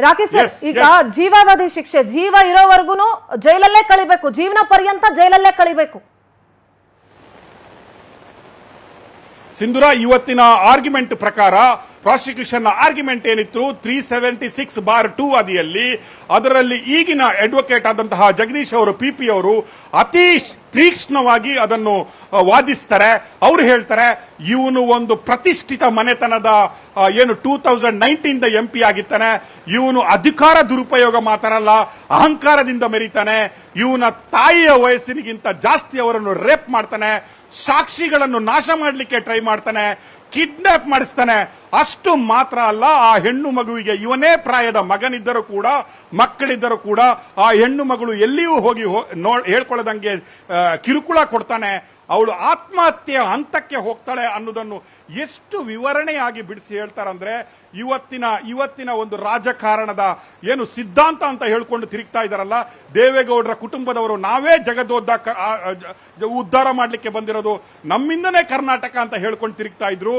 Rakesh sir, ಈಗ ಜೀವಾವಧಿ ಶಿಕ್ಷೆ, ಜೀವ ಇರೋವರೆಗೂ ಜೈಲಲ್ಲೇ ಕಳಿಬೇಕು, ಜೀವನ ಪರ್ಯಂತ ಜೈಲಲ್ಲೇ ಕಳಿಬೇಕು. ಸಿಂಧೂರ, ಇವತ್ತಿನ ಆರ್ಗ್ಯುಮೆಂಟ್ ಪ್ರಕಾರ ಪ್ರಾಸಿಕ್ಯೂಷನ್ ಆರ್ಗ್ಯುಮೆಂಟ್ ಏನಿತ್ತು 376(2) ಅಡಿಯಲ್ಲಿ, ಅದರಲ್ಲಿ ಈಗಿನ ಅಡ್ವೊಕೇಟ್ ಆದಂತಹ ಜಗದೀಶ್ ಅವರು ಪಿಪಿ ಅವರು ಅತಿ ತೀಕ್ಷ್ಣವಾಗಿ ಅದನ್ನು ವಾದಿಸ್ತಾರೆ. ಅವರು ಹೇಳ್ತಾರೆ ಇವನು ಒಂದು ಪ್ರತಿಷ್ಠಿತ ಮನೆತನದ ಏನು 2019 MP ಆಗಿದ್ದಾನೆ, ಇವನು ಅಧಿಕಾರ ದುರುಪಯೋಗ ಮಾತ್ರಲ್ಲ ಅಹಂಕಾರದಿಂದ ಮೆರೀತಾನೆ, ಇವನ ತಾಯಿಯ ವಯಸ್ಸಿನಿಗಿಂತ ಜಾಸ್ತಿ ಅವರನ್ನು ರೇಪ್ ಮಾಡ್ತಾನೆ, ಸಾಕ್ಷಿಗಳನ್ನು ನಾಶ ಮಾಡಲಿಕ್ಕೆ ಟ್ರೈ ಮಾಡ್ತಾನೆ, ಕಿಡ್ನಾಪ್ ಮಾಡಿಸ್ತಾನೆ. ಅಷ್ಟು ಮಾತ್ರ ಅಲ್ಲ, ಆ ಹೆಣ್ಣು ಮಗುವಿಗೆ ಇವನೇ ಪ್ರಾಯದ ಮಗನಿದ್ದರೂ ಕೂಡ, ಮಕ್ಕಳಿದ್ದರೂ ಕೂಡ ಆ ಹೆಣ್ಣು ಮಗಳು ಎಲ್ಲಿಯೂ ಹೋಗಿ ಹೇಳ್ಕೊಳ್ಳದಂಗೆ ಕಿರುಕುಳ ಕೊಡ್ತಾನೆ. ಅವಳು ಆತ್ಮಹತ್ಯೆ ಹಂತಕ್ಕೆ ಹೋಗ್ತಾಳೆ ಅನ್ನೋದನ್ನು ಎಷ್ಟು ವಿವರಣೆಯಾಗಿ ಬಿಡಿಸಿ ಹೇಳ್ತಾರಂದ್ರೆ, ಇವತ್ತಿನ ಒಂದು ರಾಜಕಾರಣದ ಏನು ಸಿದ್ಧಾಂತ ಅಂತ ಹೇಳ್ಕೊಂಡು ತಿರುಗ್ತಾ ಇದಾರಲ್ಲ ದೇವೇಗೌಡರ ಕುಟುಂಬದವರು, ನಾವೇ ಉದ್ಧಾರ ಮಾಡಲಿಕ್ಕೆ ಬಂದಿರೋದು, ನಮ್ಮಿಂದನೇ ಕರ್ನಾಟಕ ಅಂತ ಹೇಳ್ಕೊಂಡು ತಿರುಗ್ತಾ ಇದ್ರು.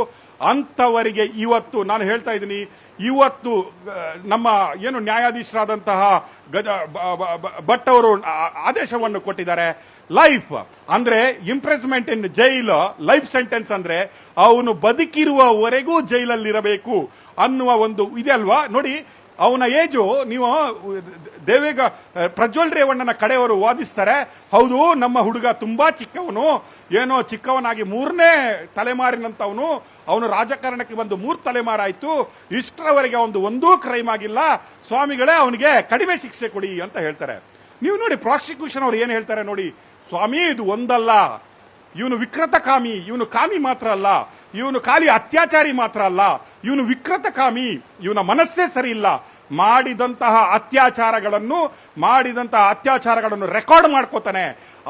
ಅಂತವರಿಗೆ ಇವತ್ತು ನಾನು ಹೇಳ್ತಾ ಇದ್ದೀನಿ, ಇವತ್ತು ನಮ್ಮ ಏನು ನ್ಯಾಯಾಧೀಶರಾದಂತಹ ಭಟ್ ಅವರು ಆದೇಶವನ್ನು ಕೊಟ್ಟಿದ್ದಾರೆ. ಲೈಫ್ ಅಂದ್ರೆ ಇಂಪ್ರೆಸ್ಮೆಂಟ್ ಇನ್ ಜೈಲ್, ಲೈಫ್ ಸೆಂಟೆನ್ಸ್ ಅಂದ್ರೆ ಅವನು ಬದುಕಿರುವವರೆಗೂ ಜೈಲಲ್ಲಿರಬೇಕು ಅನ್ನುವ ಒಂದು ಇದೆ ಅಲ್ವಾ. ನೋಡಿ, ಅವನ ಏಜು, ನೀವು ಪ್ರಜ್ವಲ್ ರೇವಣ್ಣನ ಕಡೆಯವರು ವಾದಿಸ್ತಾರೆ, ಹೌದು ನಮ್ಮ ಹುಡುಗ ತುಂಬಾ ಚಿಕ್ಕವನು, ಏನೋ ಚಿಕ್ಕವನಾಗಿ 3ನೇ ತಲೆಮಾರಿನಂತವನು, ಅವನು ರಾಜಕಾರಣಕ್ಕೆ ಬಂದು 3 ತಲೆಮಾರಾಯ್ತು, ಇಷ್ಟರವರೆಗೆ ಒಂದೂ ಕ್ರೈಮ್ ಆಗಿಲ್ಲ, ಸ್ವಾಮಿಗಳೇ ಅವನಿಗೆ ಕಡಿಮೆ ಶಿಕ್ಷೆ ಕೊಡಿ ಅಂತ ಹೇಳ್ತಾರೆ. ನೀವು ನೋಡಿ ಪ್ರಾಸಿಕ್ಯೂಷನ್ ಅವ್ರು ಏನ್ ಹೇಳ್ತಾರೆ ನೋಡಿ, ಸ್ವಾಮಿ ಇದು ಒಂದಲ್ಲ, ಇವನು ವಿಕೃತ ಕಾಮಿ, ಇವನು ಕಾಮಿ ಮಾತ್ರ ಅಲ್ಲ, ಇವನು ಖಾಲಿ ಅತ್ಯಾಚಾರಿ ಮಾತ್ರ ಅಲ್ಲ, ಇವನು ವಿಕೃತ ಕಾಮಿ, ಇವನ ಮನಸ್ಸೇ ಸರಿ ಇಲ್ಲ, ಮಾಡಿದಂತಹ ಅತ್ಯಾಚಾರಗಳನ್ನು ರೆಕಾರ್ಡ್ ಮಾಡ್ಕೋತಾನೆ,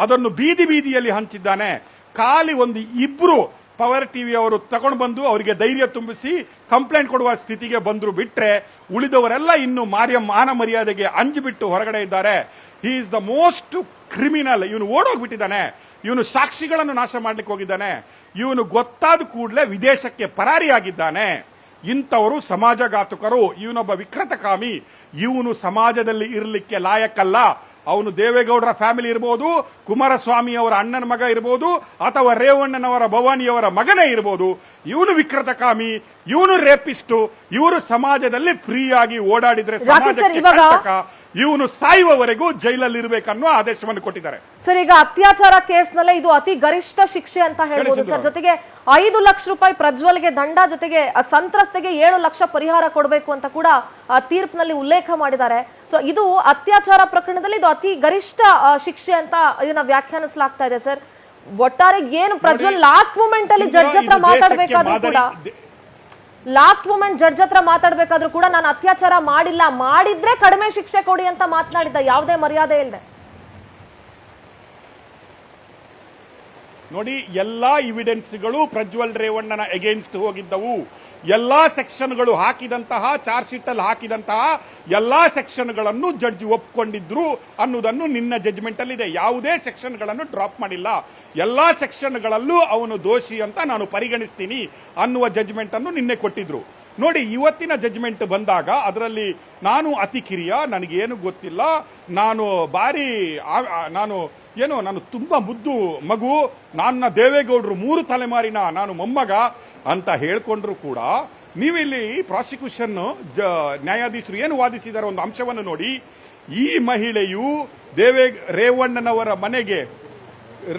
ಅದನ್ನು ಬೀದಿಯಲ್ಲಿ ಹಂಚಿದ್ದಾನೆ. ಖಾಲಿ ಒಂದು ಇಬ್ರು ಪವರ್ ಟಿವಿ ಅವರು ತಗೊಂಡು ಬಂದು ಅವರಿಗೆ ಧೈರ್ಯ ತುಂಬಿಸಿ ಕಂಪ್ಲೇಂಟ್ ಕೊಡುವ ಸ್ಥಿತಿಗೆ ಬಂದ್ರು ಬಿಟ್ರೆ, ಉಳಿದವರೆಲ್ಲ ಇನ್ನು ಮಾನ ಮರ್ಯಾದೆಗೆ ಅಂಜಿಬಿಟ್ಟು ಹೊರಗಡೆ ಇದ್ದಾರೆ. He is the most criminal. ಇವನು ಓಡೋಗ್ಬಿಟ್ಟಿದ್ದಾನೆ, ಇವನು ಸಾಕ್ಷಿಗಳನ್ನು ನಾಶ ಮಾಡ್ಲಿಕ್ಕೆ ಹೋಗಿದ್ದಾನೆ, ಇವನು ಗೊತ್ತಾದ ಕೂಡಲೇ ವಿದೇಶಕ್ಕೆ ಪರಾರಿಯಾಗಿದ್ದಾನೆ. ಇಂಥವರು ಸಮಾಜಘಾತುಕರು, ಇವನೊಬ್ಬ ವಿಕೃತಕಾಮಿ, ಇವನು ಸಮಾಜದಲ್ಲಿ ಇರಲಿಕ್ಕೆ ಲಾಯಕ್ಕಲ್ಲ. ಅವನು ದೇವೇಗೌಡರ ಫ್ಯಾಮಿಲಿ ಇರಬಹುದು, ಕುಮಾರಸ್ವಾಮಿ ಅವರ ಅಣ್ಣನ ಮಗ ಇರಬಹುದು, ಅಥವಾ ರೇವಣ್ಣನವರ ಭವಾನಿಯವರ ಮಗನೇ ಇರಬಹುದು, ಇವನು ವಿಕೃತಕಾಮಿ, ಇವನು ರೇಪಿಸ್ಟು, ಇವರು ಸಮಾಜದಲ್ಲಿ ಫ್ರೀ ಆಗಿ ಓಡಾಡಿದ್ರೆ ಇವನು ಸಾಯುವವರೆಗೂ ಜೈಲಲ್ಲಿ ಇರಬೇಕನ್ನೋ ಆದೇಶವನ್ನು ಕೊಟ್ಟಿದ್ದಾರೆ. ಸರ್, ಈಗ ಅತ್ಯಾಚಾರ ಕೇಸ್ನಲ್ಲೇ ಇದು ಅತಿ ಗರಿಷ್ಠ ಶಿಕ್ಷೆ ಅಂತ ಹೇಳ್ಬೋದು ಸರ್. ಜೊತೆಗೆ 5 ಲಕ್ಷ ರೂಪಾಯಿ ಪ್ರಜ್ವಲ್ಗೆ ದಂಡ, ಜೊತೆಗೆ ಸಂತ್ರಸ್ತೆಗೆ 7 ಲಕ್ಷ ಪರಿಹಾರ ಕೊಡಬೇಕು ಅಂತ ಕೂಡ ತೀರ್ಪಿನಲ್ಲಿ ಉಲ್ಲೇಖ ಮಾಡಿದ್ದಾರೆ. ಸೊ ಇದು ಅತ್ಯಾಚಾರ ಪ್ರಕರಣದಲ್ಲಿ ಇದು ಅತಿ ಗರಿಷ್ಠ ಶಿಕ್ಷೆ ಅಂತ ಇದನ್ನ ವ್ಯಾಖ್ಯಾನಿಸಲಾಗ್ತಾ ಇದೆ ಸರ್. ಒಟ್ಟಾರೆ ಏನು ಪ್ರಜ್ವಲ್ ಲಾಸ್ಟ್ ಮೂಮೆಂಟ್ ಅಲ್ಲಿ ಜಡ್ಜ್ ಹತ್ರ ಮಾತಾಡ್ಬೇಕಾದ್ರೂ ಕೂಡ ನಾನು ಅತ್ಯಾಚಾರ ಮಾಡಿಲ್ಲ, ಮಾಡಿದ್ರೆ ಕಡಿಮೆ ಶಿಕ್ಷೆ ಕೊಡಿ ಅಂತ ಮಾತನಾಡಿದ್ದ, ಯಾವುದೇ ಮರ್ಯಾದೆ ಇಲ್ಲದೆ. ನೋಡಿ, ಎಲ್ಲಾ ಎವಿಡೆನ್ಸ್ಗಳು ಪ್ರಜ್ವಲ್ ರೇವಣ್ಣನ ಅಗೇನ್ಸ್ಟ್ ಹೋಗಿದ್ದವು. ಎಲ್ಲಾ ಸೆಕ್ಷನ್ಗಳು ಹಾಕಿದಂತಹ ಚಾರ್ಜ್ ಶೀಟ್ ಅಲ್ಲಿ ಹಾಕಿದಂತಹ ಎಲ್ಲಾ ಸೆಕ್ಷನ್ಗಳನ್ನು ಜಡ್ಜ್ ಒಪ್ಪಿಕೊಂಡಿದ್ರು ಅನ್ನೋದನ್ನು ನಿನ್ನ ಜಡ್ಜ್ಮೆಂಟ್ ಅಲ್ಲಿ ಇದೆ. ಯಾವುದೇ ಸೆಕ್ಷನ್ಗಳನ್ನು ಡ್ರಾಪ್ ಮಾಡಿಲ್ಲ, ಎಲ್ಲಾ ಸೆಕ್ಷನ್ಗಳಲ್ಲೂ ಅವನು ದೋಷಿ ಅಂತ ನಾನು ಪರಿಗಣಿಸ್ತೀನಿ ಅನ್ನುವ ಜಡ್ಜ್ಮೆಂಟ್ ಅನ್ನು ನಿನ್ನೆ ಕೊಟ್ಟಿದ್ರು. ನೋಡಿ, ಇವತ್ತಿನ ಜಡ್ಜ್ಮೆಂಟ್ ಬಂದಾಗ ಅದರಲ್ಲಿ ನಾನು ಅತಿ ಕಿರಿಯ, ನನಗೇನು ಗೊತ್ತಿಲ್ಲ, ನಾನು ತುಂಬಾ ಮುದ್ದು ಮಗು, ನನ್ನ ದೇವೇಗೌಡರು 3 ತಲೆಮಾರಿನ ನಾನು ಮೊಮ್ಮಗ ಅಂತ ಹೇಳ್ಕೊಂಡ್ರು ಕೂಡ ನೀವಿಲ್ಲಿ ಪ್ರಾಸಿಕ್ಯೂಷನ್ ನ್ಯಾಯಾಧೀಶರು ಏನು ವಾದಿಸಿದಾರೆ ಒಂದು ಅಂಶವನ್ನು ನೋಡಿ. ಈ ಮಹಿಳೆಯು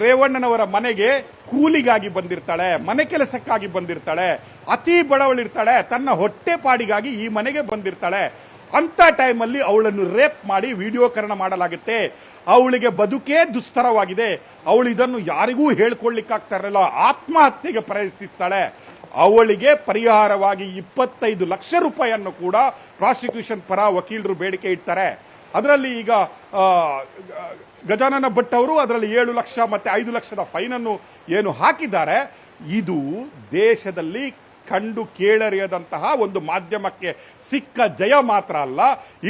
ರೇವಣ್ಣನವರ ಮನೆಗೆ ಕೂಲಿಗಾಗಿ ಬಂದಿರ್ತಾಳೆ, ಮನೆ ಕೆಲಸಕ್ಕಾಗಿ ಬಂದಿರ್ತಾಳೆ, ಅತಿ ಬಡವಳಿರ್ತಾಳೆ, ತನ್ನ ಹೊಟ್ಟೆಪಾಡಿಗಾಗಿ ಈ ಮನೆಗೆ ಬಂದಿರ್ತಾಳೆ. ಅಂತ ಟೈಮಲ್ಲಿ ಅವಳನ್ನು ರೇಪ್ ಮಾಡಿ ವಿಡಿಯೋಕರಣ ಮಾಡಲಾಗುತ್ತೆ. ಅವಳಿಗೆ ಬದುಕೇ ದುಸ್ತರವಾಗಿದೆ, ಅವಳು ಇದನ್ನು ಯಾರಿಗೂ ಹೇಳ್ಕೊಳ್ಳಿಕ್ಕಾಗ್ತಾ ಇರಲಿಲ್ಲ, ಆತ್ಮಹತ್ಯೆಗೆ ಪ್ರಯತ್ನಿಸ್ತಾಳೆ. ಅವಳಿಗೆ ಪರಿಹಾರವಾಗಿ 25 ಲಕ್ಷ ರೂಪಾಯಿಯನ್ನು ಕೂಡ ಪ್ರಾಸಿಕ್ಯೂಷನ್ ಪರ ವಕೀಲರು ಬೇಡಿಕೆ ಇಡ್ತಾರೆ. ಅದರಲ್ಲಿ ಈಗ ಗಜಾನನ ಭಟ್ ಅವರು ಅದರಲ್ಲಿ 7 ಲಕ್ಷ ಮತ್ತೆ 5 ಲಕ್ಷದ ಫೈನ್ ಅನ್ನು ಏನು ಹಾಕಿದ್ದಾರೆ. ಇದು ದೇಶದಲ್ಲಿ ಕಂಡು ಕೇಳರಿಯದಂತಹ ಒಂದು ಮಾಧ್ಯಮಕ್ಕೆ ಸಿಕ್ಕ ಜಯ ಮಾತ್ರ ಅಲ್ಲ,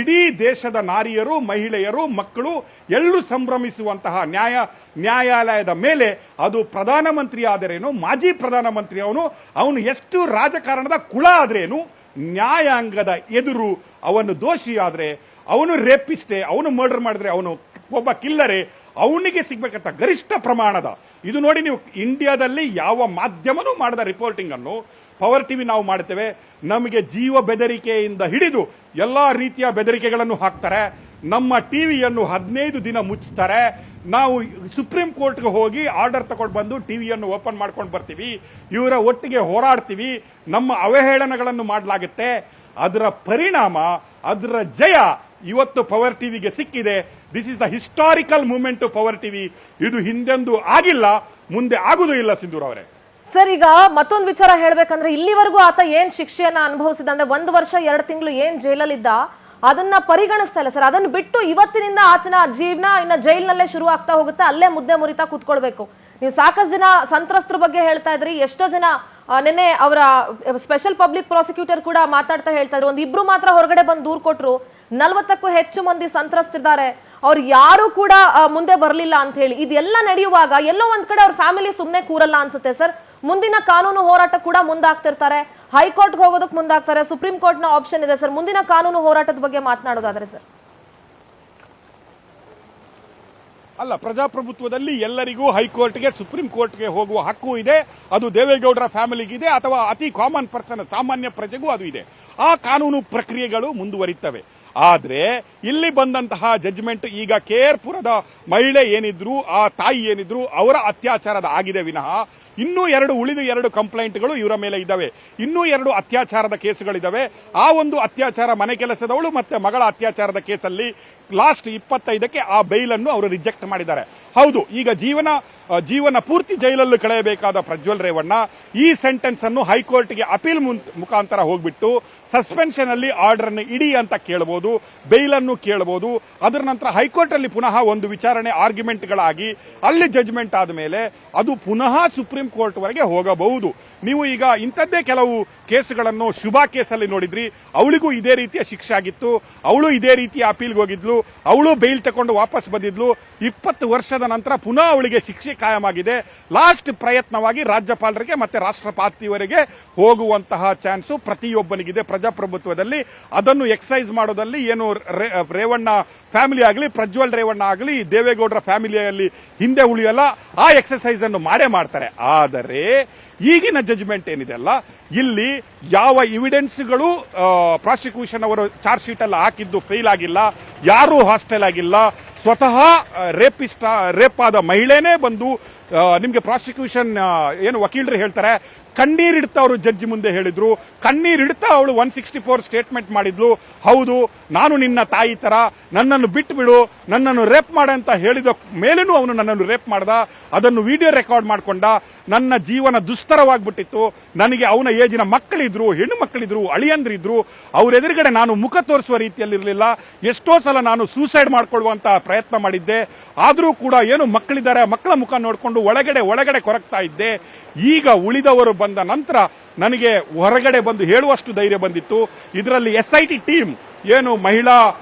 ಇಡೀ ದೇಶದ ನಾರಿಯರು, ಮಹಿಳೆಯರು, ಮಕ್ಕಳು ಎಲ್ಲರೂ ಸಂಭ್ರಮಿಸುವಂತಹ ನ್ಯಾಯಾಲಯದ ಮೇಲೆ, ಅದು ಪ್ರಧಾನಮಂತ್ರಿ ಆದರೇನು, ಮಾಜಿ ಪ್ರಧಾನಮಂತ್ರಿ ಅವನು ಎಷ್ಟು ರಾಜಕಾರಣದ ಕುಳ ಆದ್ರೇನು, ನ್ಯಾಯಾಂಗದ ಎದುರು ಅವನು ದೋಷಿಯಾದ್ರೆ, ಅವನು ರೇಪಿಸ್ಟೇ, ಅವನು ಮರ್ಡರ್ ಮಾಡಿದ್ರೆ, ಅವನು ಒಬ್ಬ ಕಿಲ್ಲರೆ, ಅವನಿಗೆ ಸಿಗ್ಬೇಕಂತ ಗರಿಷ್ಠ ಪ್ರಮಾಣದ ಇದು ನೋಡಿ, ನೀವು ಇಂಡಿಯಾದಲ್ಲಿ ಯಾವ ಮಾಧ್ಯಮನೂ ಮಾಡದ ರಿಪೋರ್ಟಿಂಗ್ ಅನ್ನು ಪವರ್ ಟಿವಿ ನಾವು ಮಾಡ್ತೇವೆ. ನಮಗೆ ಜೀವ ಬೆದರಿಕೆಯಿಂದ ಹಿಡಿದು ಎಲ್ಲಾ ರೀತಿಯ ಬೆದರಿಕೆಗಳನ್ನು ಹಾಕ್ತಾರೆ. ನಮ್ಮ ಟಿವಿಯನ್ನು 15 ದಿನ ಮುಚ್ಚುತ್ತಾರೆ. ನಾವು ಸುಪ್ರೀಂ ಕೋರ್ಟ್ಗೆ ಹೋಗಿ ಆರ್ಡರ್ ತಗೊಂಡು ಬಂದು ಟಿವಿಯನ್ನು ಓಪನ್ ಮಾಡ್ಕೊಂಡು ಬರ್ತೀವಿ. ಇವರ ಒಟ್ಟಿಗೆ ಹೋರಾಡ್ತೀವಿ. ನಮ್ಮ ಅವಹೇಳನಗಳನ್ನು ಮಾಡಲಾಗುತ್ತೆ. ಅದರ ಪರಿಣಾಮ, ಅದರ ಜಯ ಇವತ್ತು ಪವರ್ ಟಿವಿಗೆ ಸಿಕ್ಕಿದೆ. This is the historical moment to power TV. ಇದು ಹಿಂದೆಂದೂ ಆಗಿಲ್ಲ, ಮುಂದೆ ಆಗುದೂ ಇಲ್ಲ. ಸಿಂಧೂರ್ ಅವರೇ, ಸರ್, ಈಗ ಮತ್ತೊಂದು ವಿಚಾರ ಹೇಳ್ಬೇಕಂದ್ರೆ, ಇಲ್ಲಿವರೆಗೂ ಆತ ಏನ್ ಶಿಕ್ಷೆಯನ್ನ ಅನುಭವಿಸಿದ ಅಂದ್ರೆ 1 ವರ್ಷ 2 ತಿಂಗಳು ಏನ್ ಜೈಲಲ್ಲಿದ್ದ, ಅದನ್ನ ಪರಿಗಣಿಸ್ತಾ ಇಲ್ಲ ಸರ್. ಅದನ್ನ ಬಿಟ್ಟು ಇವತ್ತಿನಿಂದ ಆತನ ಜೀವನ ಇನ್ನ ಜೈಲ್ನಲ್ಲೇ ಶುರು ಆಗ್ತಾ ಹೋಗುತ್ತೆ. ಅಲ್ಲೇ ಮುದ್ದೆ ಮುರಿತಾ ಕೂತ್ಕೊಳ್ಬೇಕು. ನೀವು ಸಾಕಷ್ಟು ಜನ ಸಂತ್ರಸ್ತರ ಬಗ್ಗೆ ಹೇಳ್ತಾ ಇದ್ರಿ. ಎಷ್ಟೋ ಜನ ನಿನ್ನೆ ಅವರ ಸ್ಪೆಷಲ್ ಪಬ್ಲಿಕ್ ಪ್ರಾಸಿಕ್ಯೂಟರ್ ಕೂಡ ಮಾತಾಡ್ತಾ ಹೇಳ್ತಾ ಇದ್ರು, ಒಂದ್ ಇಬ್ರು ಮಾತ್ರ ಹೊರಗಡೆ ಬಂದು ದೂರು ಕೊಟ್ರು, 40ಕ್ಕೂ ಹೆಚ್ಚು ಮಂದಿ ಸಂತ್ರಸ್ತಿದ್ದಾರೆ, ಅವ್ರು ಯಾರು ಕೂಡ ಮುಂದೆ ಬರಲಿಲ್ಲ ಅಂತ ಹೇಳಿ. ಇದೆಲ್ಲ ನಡೆಯುವಾಗ ಎಲ್ಲೋ ಒಂದ್ ಕಡೆ ಅವ್ರ ಫ್ಯಾಮಿಲಿ ಸುಮ್ಮನೆ ಕೂರಲ್ಲ ಅನ್ಸುತ್ತೆ ಸರ್. ಮುಂದಿನ ಕಾನೂನು ಹೋರಾಟ ಕೂಡ ಮುಂದಾಗ್ತಿರ್ತಾರೆ. ಹೈಕೋರ್ಟ್ಗೆ ಹೋಗೋದಕ್ಕೆ ಮುಂದಾಗ್ತಾರೆ. ಸುಪ್ರೀಂ ಕೋರ್ಟ್ ನ ಆಪ್ಷನ್ ಇದೆ ಸರ್. ಮುಂದಿನ ಕಾನೂನು ಹೋರಾಟದ ಬಗ್ಗೆ ಮಾತನಾಡೋದಾದ್ರೆ ಸರ್, ಅಲ್ಲ, ಪ್ರಜಾಪ್ರಭುತ್ವದಲ್ಲಿ ಎಲ್ಲರಿಗೂ ಹೈಕೋರ್ಟ್ಗೆ, ಸುಪ್ರೀಂ ಕೋರ್ಟ್ಗೆ ಹೋಗುವ ಹಕ್ಕು ಇದೆ. ಅದು ದೇವೇಗೌಡರ ಫ್ಯಾಮಿಲಿಗಿದೆ, ಅಥವಾ ಅತಿ ಕಾಮನ್ ಪರ್ಸನ್, ಸಾಮಾನ್ಯ ಪ್ರಜೆಗೂ ಅದು ಇದೆ. ಆ ಕಾನೂನು ಪ್ರಕ್ರಿಯೆಗಳು ಮುಂದುವರಿತವೆ. ಆದ್ರೆ ಇಲ್ಲಿ ಬಂದಂತಹ ಜಡ್ಜ್ಮೆಂಟ್, ಈಗ ಕೇರ್ಪುರದ ಮಹಿಳೆ ಏನಿದ್ರು, ಆ ತಾಯಿ ಏನಿದ್ರು, ಅವರ ಅತ್ಯಾಚಾರದ ಆಗಿದೆ ವಿನಃ ಇನ್ನೂ ಉಳಿದ 2 ಕಂಪ್ಲೇಂಟ್ಗಳು ಇವರ ಮೇಲೆ ಇದ್ದಾವೆ. ಇನ್ನೂ 2 ಅತ್ಯಾಚಾರದ ಕೇಸುಗಳಿದ್ದಾವೆ. ಆ ಒಂದು ಅತ್ಯಾಚಾರ, ಮನೆ ಕೆಲಸದವಳು ಮತ್ತೆ ಮಗಳ ಅತ್ಯಾಚಾರದ ಕೇಸಲ್ಲಿ ಲಾಸ್ಟ್ 25ಕ್ಕೆ ಆ ಬೈಲ್ ಅನ್ನು ಅವರು ರಿಜೆಕ್ಟ್ ಮಾಡಿದ್ದಾರೆ. ಹೌದು, ಈಗ ಜೀವನ ಪೂರ್ತಿ ಜೈಲಲ್ಲಿ ಕಳೆಯಬೇಕಾದ ಪ್ರಜ್ವಲ್ ರೇವಣ್ಣ ಈ ಸೆಂಟೆನ್ಸ್ ಅನ್ನು ಹೈಕೋರ್ಟ್ಗೆ ಅಪೀಲ್ ಮುಖಾಂತರ ಹೋಗ್ಬಿಟ್ಟು ಸಸ್ಪೆನ್ಷನ್ ಅಲ್ಲಿ ಆರ್ಡರ್ ಅನ್ನು ಇಡಿ ಅಂತ ಕೇಳಬಹುದು, ಬೈಲ್ ಅನ್ನು ಕೇಳಬಹುದು. ಅದರ ನಂತರ ಹೈಕೋರ್ಟ್ ಅಲ್ಲಿ ಪುನಃ ಒಂದು ವಿಚಾರಣೆ, ಆರ್ಗ್ಯುಮೆಂಟ್ಗಳಾಗಿ ಅಲ್ಲಿ ಜಜ್ಮೆಂಟ್ ಆದ ಮೇಲೆ ಅದು ಪುನಃ ಸುಪ್ರೀಂ ಕೋರ್ಟ್ ವರೆಗೆ ಹೋಗಬಹುದು. ನೀವು ಈಗ ಇಂಥದ್ದೇ ಕೆಲವು ಕೇಸುಗಳನ್ನು ಶುಭಾ ಕೇಸಲ್ಲಿ ನೋಡಿದ್ರಿ. ಅವಳಿಗೂ ಇದೇ ರೀತಿಯ ಶಿಕ್ಷೆ ಆಗಿತ್ತು. ಅವಳು ಇದೇ ರೀತಿಯ ಅಪೀಲ್ಗೆ ಹೋಗಿದ್ಲು. ಅವಳು ಬೈಲ್ ತಗೊಂಡು ವಾಪಸ್ ಬಂದಿದ್ಲು. 20 ವರ್ಷದ ನಂತರ ಪುನಃ ಅವಳಿಗೆ ಶಿಕ್ಷೆ ಕಾಯಮಾಗಿದೆ. ಲಾಸ್ಟ್ ಪ್ರಯತ್ನವಾಗಿ ರಾಜ್ಯಪಾಲರಿಗೆ ಮತ್ತೆ ರಾಷ್ಟ್ರಪತಿಯವರಿಗೆ ಹೋಗುವಂತಹ ಚಾನ್ಸು ಪ್ರತಿಯೊಬ್ಬನಿಗಿದೆ ಪ್ರಜಾಪ್ರಭುತ್ವದಲ್ಲಿ. ಅದನ್ನು ಎಕ್ಸೈಸ್ ಮಾಡೋದಲ್ಲಿ ಏನು ರೇವಣ್ಣ ಫ್ಯಾಮಿಲಿ ಆಗಲಿ, ಪ್ರಜ್ವಲ್ ರೇವಣ್ಣ ಆಗಲಿ, ದೇವೇಗೌಡರ ಫ್ಯಾಮಿಲಿಯಲ್ಲಿ ಹಿಂದೆ ಉಳಿಯಲ್ಲ. ಆ ಎಕ್ಸರ್ಸೈಸ್ ಅನ್ನು ಮಾಡೇ ಮಾಡ್ತಾರೆ. ಆದರೆ ಈಗಿನ ಜಜ್ಮೆಂಟ್ ಏನಿದೆ ಅಲ್ಲ, ಇಲ್ಲಿ ಯಾವ ಎವಿಡೆನ್ಸ್ಗಳು ಪ್ರಾಸಿಕ್ಯೂಷನ್ ಅವರು ಚಾರ್ಜ್ ಶೀಟ್ ಅಲ್ಲಿ ಹಾಕಿದ್ದು ಫೇಲ್ ಆಗಿಲ್ಲ. ಯಾರೂ ಹಾಸ್ಟೆಲ್ ಆಗಿಲ್ಲ. ಸ್ವತಃ ರೇಪ್ ಆದ ಮಹಿಳೆನೇ ಬಂದು ನಿಮ್ಗೆ ಪ್ರಾಸಿಕ್ಯೂಷನ್ ಏನು ವಕೀಲರು ಹೇಳ್ತಾರೆ, ಕಣ್ಣೀರಿಡ್ತಾ ಅವರು ಜಡ್ಜಿ ಮುಂದೆ ಹೇಳಿದ್ರು. ಕಣ್ಣೀರಿಡ್ತಾ ಅವಳು 164 ಸ್ಟೇಟ್ಮೆಂಟ್ ಮಾಡಿದ್ಲು. ಹೌದು, ನಾನು ನಿನ್ನ ತಾಯಿ ತರ, ನನ್ನನ್ನು ಬಿಟ್ಟು ಬಿಡು, ನನ್ನನ್ನು ರೇಪ್ ಮಾಡ ಅಂತ ಹೇಳಿದ ಮೇಲೂ ಅವನು ನನ್ನನ್ನು ರೇಪ್ ಮಾಡ್ದ. ಅದನ್ನು ವಿಡಿಯೋ ರೆಕಾರ್ಡ್ ಮಾಡ್ಕೊಂಡ. ನನ್ನ ಜೀವನ ದುಸ್ತರವಾಗ್ಬಿಟ್ಟಿತ್ತು. ನನಗೆ ಅವನ ಏಜಿನ ಮಕ್ಕಳಿದ್ರು, ಹೆಣ್ಣು ಮಕ್ಕಳಿದ್ರು, ಅಳಿಯಂದ್ರಿದ್ರು. ಅವ್ರ ಎದುರುಗಡೆ ನಾನು ಮುಖ ತೋರಿಸುವ ರೀತಿಯಲ್ಲಿರಲಿಲ್ಲ. ಎಷ್ಟೋ ಸಲ ನಾನು ಸೂಸೈಡ್ ಮಾಡ್ಕೊಳ್ಳುವಂತ ಪ್ರಯತ್ನ ಮಾಡಿದ್ದೆ. ಆದರೂ ಕೂಡ ಏನು ಮಕ್ಕಳಿದ್ದಾರೆ, ಮಕ್ಕಳ ಮುಖ ನೋಡಿಕೊಂಡು ಒಳಗಡೆ ಕೊರಗ್ತಾ ಇದ್ದೆ. ಈಗ ಉಳಿದವರು ಬಂದ ನಂತರ ನನಗೆ ಹೊರಗಡೆ ಬಂದು ಹೇಳುವಷ್ಟು ಧೈರ್ಯ ಬಂದಿತ್ತು. ಇದರಲ್ಲಿ SIT ಟೀಮ್ ಏನು ಮಹಿಳಾ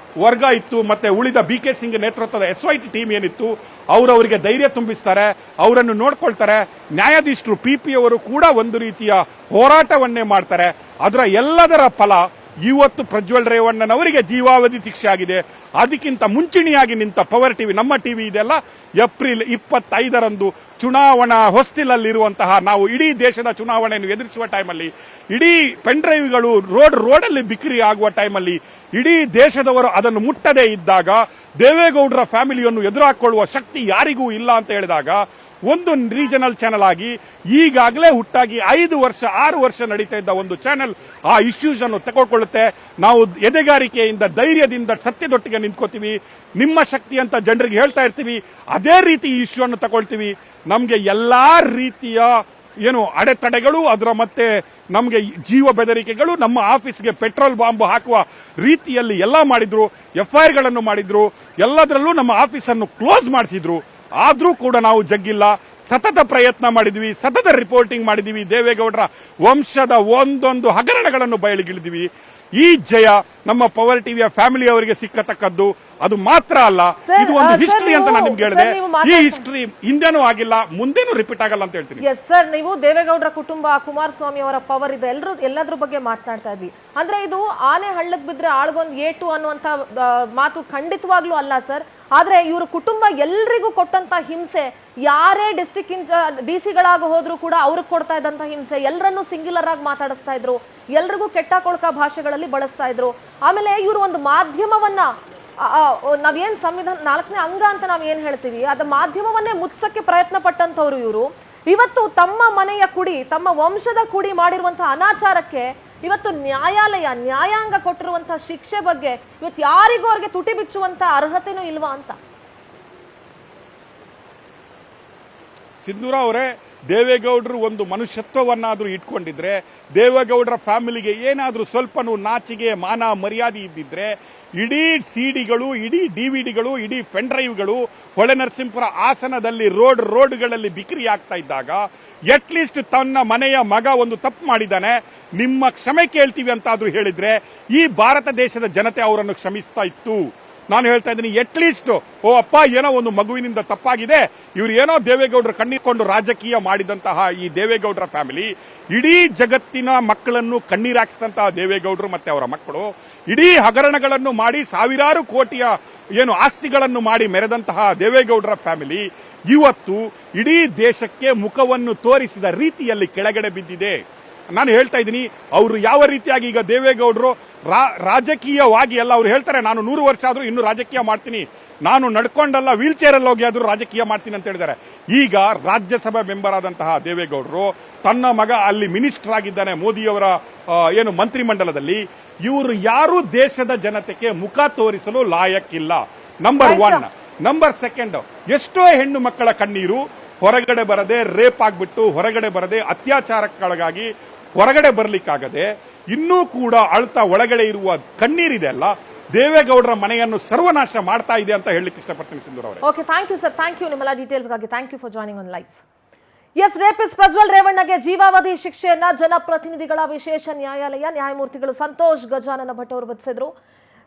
ವರ್ಗ ಇತ್ತು, ಮತ್ತೆ ಉಳಿದ BK ಸಿಂಗ್ ನೇತೃತ್ವದ SIT ಟೀಮ್ ಏನಿತ್ತು, ಅವರವರಿಗೆ ಧೈರ್ಯ ತುಂಬಿಸ್ತಾರೆ, ಅವರನ್ನು ನೋಡ್ಕೊಳ್ತಾರೆ. ನ್ಯಾಯಾಧೀಶರು PP ಅವರು ಕೂಡ ಒಂದು ರೀತಿಯ ಹೋರಾಟವನ್ನೇ ಮಾಡ್ತಾರೆ. ಅದರ ಎಲ್ಲದರ ಫಲ ಇವತ್ತು ಪ್ರಜ್ವಲ್ ರೇವಣ್ಣನವರಿಗೆ ಜೀವಾವಧಿ ಶಿಕ್ಷೆ ಆಗಿದೆ. ಅದಕ್ಕಿಂತ ಮುಂಚೂಣಿಯಾಗಿ ನಿಂತ ಪವರ್ ಟಿವಿ, ನಮ್ಮ ಟಿವಿ ಇದೆಲ್ಲ, ಏಪ್ರಿಲ್ 25ರಂದು ಚುನಾವಣಾ ಹೊಸ್ತಿಲಲ್ಲಿರುವಂತಹ, ನಾವು ಇಡೀ ದೇಶದ ಚುನಾವಣೆಯನ್ನು ಎದುರಿಸುವ ಟೈಮಲ್ಲಿ, ಇಡೀ ಪೆನ್ ಡ್ರೈವ್ಗಳು ರೋಡಲ್ಲಿ ಬಿಕ್ರಿ ಆಗುವ ಟೈಮಲ್ಲಿ, ಇಡೀ ದೇಶದವರು ಅದನ್ನು ಮುಟ್ಟದೇ ಇದ್ದಾಗ, ದೇವೇಗೌಡರ ಫ್ಯಾಮಿಲಿಯನ್ನು ಎದುರಾಕೊಳ್ಳುವ ಶಕ್ತಿ ಯಾರಿಗೂ ಇಲ್ಲ ಅಂತ ಹೇಳಿದಾಗ, ಒಂದು ರೀಜನಲ್ ಚಾನೆಲ್ ಆಗಿ ಈಗಾಗಲೇ ಹುಟ್ಟಾಗಿ 5 ವರ್ಷ 6 ವರ್ಷ ನಡೀತಾ ಇದ್ದ ಒಂದು ಚಾನೆಲ್ ಆ ಇಶ್ಯೂಸ್ ಅನ್ನು ತಗೊಳ್ಕೊಳ್ಳುತ್ತೆ. ನಾವು ಎದೆಗಾರಿಕೆಯಿಂದ, ಧೈರ್ಯದಿಂದ, ಸತ್ಯದೊಟ್ಟಿಗೆ ನಿಂತ್ಕೋತೀವಿ. ನಿಮ್ಮ ಶಕ್ತಿ ಅಂತ ಜನರಿಗೆ ಹೇಳ್ತಾ ಇರ್ತೀವಿ. ಅದೇ ರೀತಿ ಈ ಇಶ್ಯೂ ಅನ್ನು ತಗೊಳ್ತೀವಿ. ನಮಗೆ ಎಲ್ಲಾ ರೀತಿಯ ಏನು ಅಡೆತಡೆಗಳು, ಅದರ ಮತ್ತೆ ನಮಗೆ ಜೀವ ಬೆದರಿಕೆಗಳು, ನಮ್ಮ ಆಫೀಸ್ಗೆ ಪೆಟ್ರೋಲ್ ಬಾಂಬ್ ಹಾಕುವ ರೀತಿಯಲ್ಲಿ ಎಲ್ಲ ಮಾಡಿದ್ರು. FIR ಗಳನ್ನು ಮಾಡಿದ್ರು. ಎಲ್ಲದರಲ್ಲೂ ನಮ್ಮ ಆಫೀಸನ್ನು ಕ್ಲೋಸ್ ಮಾಡಿಸಿದ್ರು. ಆದ್ರೂ ಕೂಡ ನಾವು ಜಗ್ಗಿಲ್ಲ. ಸತತ ಪ್ರಯತ್ನ ಮಾಡಿದ್ವಿ, ಸತತ ರಿಪೋರ್ಟಿಂಗ್ ಮಾಡಿದ್ವಿ. ದೇವೇಗೌಡರ ವಂಶದ ಒಂದೊಂದು ಹಗರಣಗಳನ್ನು ಬಯಲಿಗಿಳಿದ್ವಿ. ಈ ಜಯ ನಮ್ಮ ಪವರ್ ಟಿವಿಯ ಫ್ಯಾಮಿಲಿ ಅವರಿಗೆ ಸಿಕ್ಕತಕ್ಕದ್ದು. ಅದು ಮಾತ್ರ ಅಲ್ಲ, ಇದು ಒಂದು ಹಿಸ್ಟ್ರಿ ಅಂತ ನಾನು ನಿಮ್ಗೆ ಹೇಳಿದೆ. ಈ ಹಿಸ್ಟ್ರಿ ಹಿಂದೆನೂ ಆಗಿಲ್ಲ, ಮುಂದೇನೂ ರಿಪೀಟ್ ಆಗಲ್ಲ ಅಂತ ಹೇಳ್ತೀನಿ. ಎಸ್ ಸರ್, ನೀವು ದೇವೇಗೌಡರ ಕುಟುಂಬ, ಕುಮಾರಸ್ವಾಮಿ ಅವರ ಪವರ್ ಇದೆ, ಎಲ್ಲದ್ರ ಬಗ್ಗೆ ಮಾತನಾಡ್ತಾ ಇದ್ವಿ. ಅಂದ್ರೆ ಇದು ಆನೆ ಹಳ್ಳಕ್ ಬಿದ್ರೆ ಆಳ್ಗೊಂದ್ ಏಟು ಅನ್ನುವಂತ ಮಾತು ಖಂಡಿತವಾಗ್ಲೂ ಅಲ್ಲ ಸರ್. ಆದ್ರೆ ಇವ್ರ ಕುಟುಂಬ ಎಲ್ರಿಗೂ ಕೊಟ್ಟಂತ ಹಿಂಸೆ, ಯಾರೇ ಡಿಸ್ಟ್ರಿಕ್ಟ್ DC ಹೋದ್ರು ಕೂಡ ಅವ್ರಿಗೆ ಕೊಡ್ತಾ ಇದ್ದಂತ ಹಿಂಸೆ, ಎಲ್ಲರನ್ನೂ ಸಿಂಗ್ಯುಲರ್ ಆಗಿ ಮಾತಾಡಿಸ್ತಾ ಇದ್ರು, ಎಲ್ರಿಗೂ ಕೆಟ್ಟ ಕೊಳಕ ಭಾಷೆಗಳಲ್ಲಿ ಬಳಸ್ತಾ ಇದ್ರು. ಆಮೇಲೆ ಇವರು ಒಂದು ಮಾಧ್ಯಮವನ್ನ ನಾವೇನ್ ಸಂವಿಧಾನ 4ನೇ ಅಂಗ ಅಂತ ನಾವ್ ಏನ್ ಹೇಳ್ತೀವಿ, ಅದ ಮಾಧ್ಯಮವನ್ನೇ ಮುಚ್ಚಕ್ಕೆ ಪ್ರಯತ್ನ ಪಟ್ಟಂತವ್ರು ಇವರು. ಇವತ್ತು ತಮ್ಮ ಮನೆಯ ಕುಡಿ, ತಮ್ಮ ವಂಶದ ಕುಡಿ ಮಾಡಿರುವಂತಹ ಅನಾಚಾರಕ್ಕೆ ಇವತ್ತು ನ್ಯಾಯಾಂಗ ಕೊಟ್ಟಿರುವಂತಹ ಶಿಕ್ಷೆ ಬಗ್ಗೆ ಇವತ್ತು ಯಾರಿಗೂ ಅವ್ರಿಗೆ ತುಟಿ ಬಿಚ್ಚುವಂತ ಅರ್ಹತೆನೂ ಇಲ್ವಾ ಅಂತ. ಸಿಂಧೂರ ಅವರೇ, ದೇವೇಗೌಡರು ಒಂದು ಮನುಷ್ಯತ್ವವನ್ನಾದ್ರೂ ಇಟ್ಕೊಂಡಿದ್ರೆ, ದೇವೇಗೌಡರ ಫ್ಯಾಮಿಲಿಗೆ ಏನಾದ್ರೂ ಸ್ವಲ್ಪನೂ ನಾಚಿಗೆ ಮಾನ ಮರ್ಯಾದೆ ಇದ್ದಿದ್ರೆ, ಇಡೀ ಸಿಡಿಗಳು, ಇಡೀ DVDಗಳು, ಇಡೀ ಪೆನ್ ಡ್ರೈವ್ಗಳು ಹೊಳೆನರಸೀಪುರ ಹಾಸನದಲ್ಲಿ ರೋಡ್ಗಳಲ್ಲಿ ಬಿಕ್ರಿ ಆಗ್ತಾ ಇದ್ದಾಗ ಅಟ್ಲೀಸ್ಟ್ ತನ್ನ ಮನೆಯ ಮಗ ಒಂದು ತಪ್ಪು ಮಾಡಿದ್ದಾನೆ, ನಿಮ್ಮ ಕ್ಷಮೆ ಕೇಳ್ತೀವಿ ಅಂತಾದ್ರೂ ಹೇಳಿದ್ರೆ ಈ ಭಾರತ ದೇಶದ ಜನತೆ ಅವರನ್ನು ಕ್ಷಮಿಸ್ತಾ ಇತ್ತು. ನಾನು ಹೇಳ್ತಾ ಇದ್ದೀನಿ, ಅಟ್ಲೀಸ್ಟ್ ಓ ಅಪ್ಪ ಏನೋ ಒಂದು ಮಗುವಿನಿಂದ ತಪ್ಪಾಗಿದೆ, ಇವ್ರು ಏನೋ ದೇವೇಗೌಡರು ಕಣ್ಣೀರ್ಕೊಂಡು ರಾಜಕೀಯ ಮಾಡಿದಂತಹ ಈ ದೇವೇಗೌಡರ ಫ್ಯಾಮಿಲಿ, ಇಡೀ ಜಗತ್ತಿನ ಮಕ್ಕಳನ್ನು ಕಣ್ಣೀರಾಕಿಸಿದಂತಹ ದೇವೇಗೌಡರು ಮತ್ತೆ ಅವರ ಮಕ್ಕಳು, ಇಡೀ ಹಗರಣಗಳನ್ನು ಮಾಡಿ ಸಾವಿರಾರು ಕೋಟಿಯ ಆಸ್ತಿಗಳನ್ನು ಮಾಡಿ ಮೆರೆದಂತಹ ದೇವೇಗೌಡರ ಫ್ಯಾಮಿಲಿ ಇವತ್ತು ಇಡೀ ದೇಶಕ್ಕೆ ಮುಖವನ್ನು ತೋರಿಸಿದ ರೀತಿಯಲ್ಲಿ ಕೆಳಗಡೆ ಬಿದ್ದಿದೆ. ನಾನು ಹೇಳ್ತಾ ಇದ್ದೀನಿ, ಅವರು ಯಾವ ರೀತಿಯಾಗಿ ಈಗ ದೇವೇಗೌಡರು ರಾಜಕೀಯವಾಗಿ ಎಲ್ಲ ಅವ್ರು ಹೇಳ್ತಾರೆ, ನಾನು 100 ವರ್ಷ ಆದ್ರೂ ಇನ್ನು ರಾಜಕೀಯ ಮಾಡ್ತೀನಿ, ನಾನು ನಡ್ಕೊಂಡಲ್ಲ ವೀಲ್ ಚೇರ್ ಅಲ್ಲಿ ಹೋಗಿ ಆದ್ರೂ ರಾಜಕೀಯ ಮಾಡ್ತೀನಿ ಅಂತ ಹೇಳಿದ್ದಾರೆ. ಈಗ ರಾಜ್ಯಸಭಾ ಮೆಂಬರ್ ಆದಂತಹ ದೇವೇಗೌಡರು ತನ್ನ ಮಗ ಅಲ್ಲಿ ಮಿನಿಸ್ಟರ್ ಆಗಿದ್ದಾನೆ ಮೋದಿಯವರ ಮಂತ್ರಿಮಂಡಲದಲ್ಲಿ. ಇವರು ಯಾರು ದೇಶದ ಜನತೆಗೆ ಮುಖ ತೋರಿಸಲು ಲಾಯಕ್ಕಿಲ್ಲ, ನಂಬರ್ 1. ನಂಬರ್ 2, ಎಷ್ಟೋ ಹೆಣ್ಣು ಮಕ್ಕಳ ಕಣ್ಣೀರು ಹೊರಗಡೆ ಬರದೆ, ರೇಪ್ ಆಗ್ಬಿಟ್ಟು ಹೊರಗಡೆ ಬರದೆ, ಅತ್ಯಾಚಾರಕ್ಕೊಳಗಾಗಿ ಹೊರಗಡೆ ಬರ್ಲಿಕ್ಕಾಗದೆ ಇನ್ನೂ ಕೂಡ ಅಳ್ತಾ ಒಳಗಡೆ ಇರುವ ಕಣ್ಣೀರಿದೆ ಅಲ್ಲ, ದೇವೇಗೌಡರ ಮನೆಯನ್ನು ಸರ್ವನಾಶ ಮಾಡ್ತಾ ಇದೆ ಅಂತ ಹೇಳಲಿಕ್ಕೆ ಇಷ್ಟಪಡ್ತೀನಿ ಸಿಂಧೂರ್ ಅವರೇ. Okay, thank you sir, thank you ನಿಮ್ಮೆಲ್ಲ ಡೀಟೇಲ್ಸ್ಗಾಗಿ. Thank you for joining on live. Yes, rapist Prajwal ರೇವಣ್ಣಗೆ ಜೀವಾವಧಿ ಶಿಕ್ಷೆಯನ್ನ ಜನಪ್ರತಿನಿಧಿಗಳ ವಿಶೇಷ ನ್ಯಾಯಾಲಯ ನ್ಯಾಯಮೂರ್ತಿಗಳು ಸಂತೋಷ್ ಗಜಾನನ ಭಟ್ ಅವರು ವಿಧಿಸಿದ್ರು.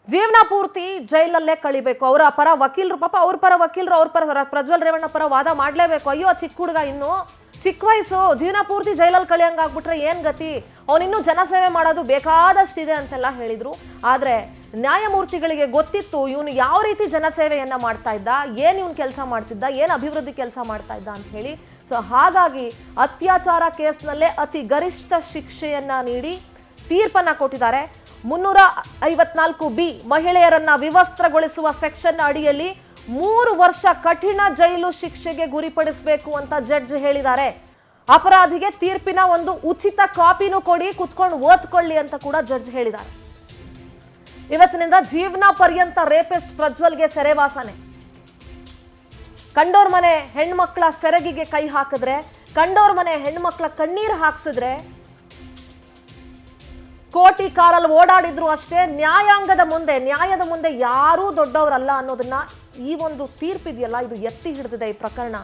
ಜೀವನ ಪೂರ್ತಿ ಜೈಲಲ್ಲೇ ಕಳಿಬೇಕು. ಅವರ ಪರ ವಕೀಲರು, ಪಾಪ ಅವ್ರ ಪರ ವಕೀಲರು ಅವ್ರ ಪರ ಪ್ರಜ್ವಲ್ ರೇವಣ್ಣ ಪರ ವಾದ ಮಾಡ್ಲೇಬೇಕು. ಅಯ್ಯೋ ಚಿಕ್ಕ ಹುಡುಗ, ಇನ್ನು ಚಿಕ್ಕ ವಯಸ್ಸು, ಜೀವನ ಪೂರ್ತಿ ಜೈಲಲ್ಲಿ ಕಳಿಯಂಗಾಗ್ಬಿಟ್ರೆ ಏನ್ ಗತಿ, ಅವನಿನ್ನೂ ಜನಸೇವೆ ಮಾಡೋದು ಬೇಕಾದಷ್ಟಿದೆ ಅಂತೆಲ್ಲ ಹೇಳಿದ್ರು. ಆದ್ರೆ ನ್ಯಾಯಮೂರ್ತಿಗಳಿಗೆ ಗೊತ್ತಿತ್ತು ಇವನು ಯಾವ ರೀತಿ ಜನಸೇವೆಯನ್ನ ಮಾಡ್ತಾ ಇದ್ದ, ಏನ್ ಇವನ್ ಕೆಲಸ ಮಾಡ್ತಿದ್ದ, ಏನ್ ಅಭಿವೃದ್ಧಿ ಕೆಲಸ ಮಾಡ್ತಾ ಇದ್ದ ಅಂತ ಹೇಳಿ. ಸೊ ಹಾಗಾಗಿ ಅತ್ಯಾಚಾರ ಕೇಸ್ನಲ್ಲೇ ಅತಿ ಗರಿಷ್ಠ ಶಿಕ್ಷೆಯನ್ನ ನೀಡಿ ತೀರ್ಪನ್ನ ಕೊಟ್ಟಿದ್ದಾರೆ. 354B ಮಹಿಳೆಯರನ್ನ ವಿವಸ್ತ್ರಗೊಳಿಸುವ ಸೆಕ್ಷನ್ ಅಡಿಯಲ್ಲಿ 3 ವರ್ಷ ಕಠಿಣ ಜೈಲು ಶಿಕ್ಷೆಗೆ ಗುರಿಪಡಿಸಬೇಕು ಅಂತ ಜಡ್ಜ್ ಹೇಳಿದ್ದಾರೆ. ಅಪರಾಧಿಗೆ ತೀರ್ಪಿನ ಒಂದು ಉಚಿತ ಕಾಪಿನೂ ಕೊಡಿ, ಕುತ್ಕೊಂಡು ಓದ್ಕೊಳ್ಳಿ ಅಂತ ಕೂಡ ಜಡ್ಜ್ ಹೇಳಿದ್ದಾರೆ. ಇವತ್ತಿನಿಂದ ಜೀವನ ಪರ್ಯಂತ ರೇಪಿಸ್ಟ್ ಪ್ರಜ್ವಲ್ಗೆ ಸೆರೆವಾಸನೆ. ಕಂಡೋರ್ ಮನೆ ಹೆಣ್ಮಕ್ಳ ಸೆರಗಿಗೆ ಕೈ ಹಾಕಿದ್ರೆ, ಕಂಡೋರ್ ಮನೆ ಹೆಣ್ಮಕ್ಳ ಕಣ್ಣೀರ್ ಹಾಕ್ಸಿದ್ರೆ, ಕೋಟಿ ಕಾರಲ್ಲಿ ಓಡಾಡಿದ್ರು ಅಷ್ಟೇ, ನ್ಯಾಯದ ಮುಂದೆ ಯಾರೂ ದೊಡ್ಡವರಲ್ಲ ಅನ್ನೋದನ್ನ ಈ ಒಂದು ತೀರ್ಪಿದೆಯಲ್ಲ ಇದು ಎತ್ತಿ ಹಿಡಿದಿದೆ ಈ ಪ್ರಕರಣ.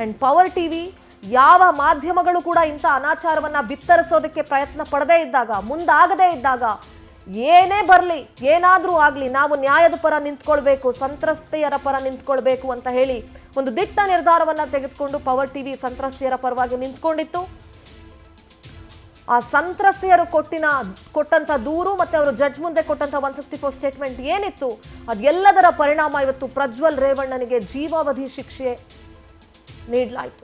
ಅಂಡ್ ಪವರ್ ಟಿವಿ ಯಾವ ಮಾಧ್ಯಮಗಳು ಕೂಡ ಇಂಥ ಅನಾಚಾರವನ್ನ ಬಿತ್ತರಿಸೋದಕ್ಕೆ ಪ್ರಯತ್ನ ಪಡದೇ ಇದ್ದಾಗ, ಮುಂದಾಗದೇ ಇದ್ದಾಗ, ಏನೇ ಬರಲಿ ಏನಾದ್ರೂ ಆಗ್ಲಿ ನಾವು ನ್ಯಾಯದ ಪರ ನಿಂತ್ಕೊಳ್ಬೇಕು, ಸಂತ್ರಸ್ತೆಯರ ಪರ ನಿಂತ್ಕೊಳ್ಬೇಕು ಅಂತ ಹೇಳಿ ಒಂದು ದಿಟ್ಟ ನಿರ್ಧಾರವನ್ನ ತೆಗೆದುಕೊಂಡು ಪವರ್ ಟಿವಿ ಸಂತ್ರಸ್ತೆಯರ ಪರವಾಗಿ ನಿಂತ್ಕೊಂಡಿತ್ತು. ಆ ಸಂತ್ರಸ್ತೆಯರು ಕೊಟ್ಟಂತ ದೂರು ಮತ್ತೆ ಅವರು ಜಡ್ಜ್ ಮುಂದೆ ಕೊಟ್ಟಂತ 164 ಸ್ಟೇಟ್ಮೆಂಟ್ ಏನಿತ್ತು, ಅದೆಲ್ಲದರ ಪರಿಣಾಮ ಇವತ್ತು ಪ್ರಜ್ವಲ್ ರೇವಣ್ಣನಿಗೆ ಜೀವಾವಧಿ ಶಿಕ್ಷೆ ನೀಡಲಾಯಿತು.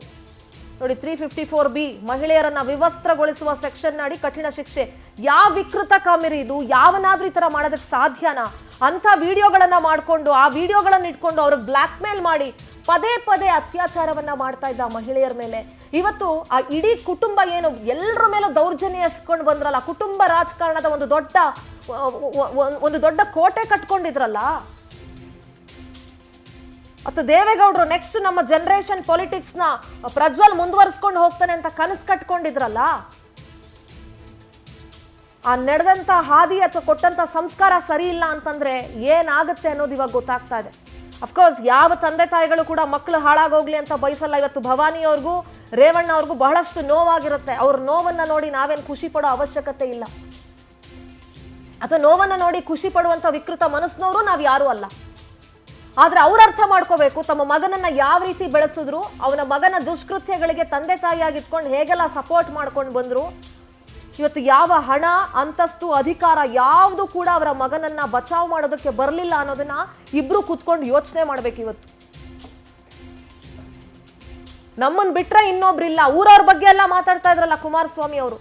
ನೋಡಿ, 354B ಮಹಿಳೆಯರನ್ನ ವಿವಸ್ತ್ರಗೊಳಿಸುವ ಸೆಕ್ಷನ್ ಅಡಿ ಕಠಿಣ ಶಿಕ್ಷೆ. ಯಾವ ವಿಕೃತ ಕಾಮಿರಿ ಇದು, ಯಾವನಾದ್ರೂ ಈ ತರ ಮಾಡೋದಕ್ಕೆ ಸಾಧ್ಯನಾ? ಅಂತ ವಿಡಿಯೋಗಳನ್ನ ಮಾಡ್ಕೊಂಡು, ಆ ವಿಡಿಯೋಗಳನ್ನ ಇಟ್ಕೊಂಡು ಅವ್ರಿಗೆ ಬ್ಲಾಕ್ ಮೇಲ್ ಮಾಡಿ ಪದೇ ಪದೇ ಅತ್ಯಾಚಾರವನ್ನ ಮಾಡ್ತಾ ಇದ್ದ ಮಹಿಳೆಯರ ಮೇಲೆ ಇವತ್ತು ಆ ಇಡೀ ಕುಟುಂಬ ಏನು ಎಲ್ಲರ ಮೇಲೂ ದೌರ್ಜನ್ಯ ಎಸ್ಕೊಂಡು ಬಂದ್ರಲ್ಲ, ಕುಟುಂಬ ರಾಜಕಾರಣದ ಒಂದು ದೊಡ್ಡ ಕೋಟೆ ಕಟ್ಕೊಂಡಿದ್ರಲ್ಲ. ಮತ್ತು ದೇವೇಗೌಡರು ನೆಕ್ಸ್ಟ್ ನಮ್ಮ ಜನರೇಷನ್ ಪೊಲಿಟಿಕ್ಸ್ ನ ಪ್ರಜ್ವಲ್ ಮುಂದುವರಿಸ್ಕೊಂಡು ಹೋಗ್ತಾನೆ ಅಂತ ಕನಸು ಕಟ್ಕೊಂಡಿದ್ರಲ್ಲ, ಆ ನಡೆದಂತ ಹಾದಿ ಅಥವಾ ಕೊಟ್ಟಂತ ಸಂಸ್ಕಾರ ಸರಿ ಇಲ್ಲ ಅಂತಂದ್ರೆ ಏನಾಗುತ್ತೆ ಅನ್ನೋದು ಇವಾಗ ಗೊತ್ತಾಗ್ತಾ ಇದೆ. ಅಫ್ಕೋರ್ಸ್ ಯಾವ ತಂದೆ ತಾಯಿಗಳು ಕೂಡ ಮಕ್ಕಳು ಹಾಳಾಗೋಗ್ಲಿ ಅಂತ ಬಯಸಲ್ಲ. ಇವತ್ತು ಭವಾನಿ ಅವ್ರಿಗೂ ರೇವಣ್ಣ ಅವ್ರಿಗೂ ಬಹಳಷ್ಟು ನೋವಾಗಿರುತ್ತೆ. ಅವ್ರ ನೋವನ್ನ ನೋಡಿ ನಾವೇನು ಖುಷಿ ಪಡೋ ಅವಶ್ಯಕತೆ ಇಲ್ಲ. ಅಥವಾ ನೋವನ್ನ ನೋಡಿ ಖುಷಿ ಪಡುವಂತ ವಿಕೃತ ಮನಸ್ಸಿನವರು ನಾವ್ ಯಾರು ಅಲ್ಲ. ಆದ್ರೆ ಅವ್ರು ಅರ್ಥ ಮಾಡ್ಕೋಬೇಕು, ತಮ್ಮ ಮಗನನ್ನ ಯಾವ ರೀತಿ ಬೆಳೆಸಿದ್ರು, ಅವನ ಮಗನ ದುಷ್ಕೃತ್ಯಗಳಿಗೆ ತಂದೆ ತಾಯಿಯಾಗಿತ್ಕೊಂಡು ಹೇಗೆಲ್ಲ ಸಪೋರ್ಟ್ ಮಾಡ್ಕೊಂಡು ಬಂದ್ರು, ಇವತ್ತು ಯಾವ ಹಣ ಅಂತಸ್ತು ಅಧಿಕಾರ ಯಾವುದು ಕೂಡ ಅವರ ಮಗನನ್ನ ಬಚಾವ್ ಮಾಡೋದಕ್ಕೆ ಬರಲಿಲ್ಲ ಅನ್ನೋದನ್ನ ಇಬ್ರು ಕೂತ್ಕೊಂಡು ಯೋಚನೆ ಮಾಡ್ಬೇಕು. ಇವತ್ತು ನಮ್ಮನ್ ಬಿಟ್ರೆ ಇನ್ನೊಬ್ರಿಲ್ಲ. ಊರವ್ರ ಬಗ್ಗೆ ಎಲ್ಲ ಮಾತಾಡ್ತಾ ಇದ್ರಲ್ಲ ಕುಮಾರಸ್ವಾಮಿ ಅವರು,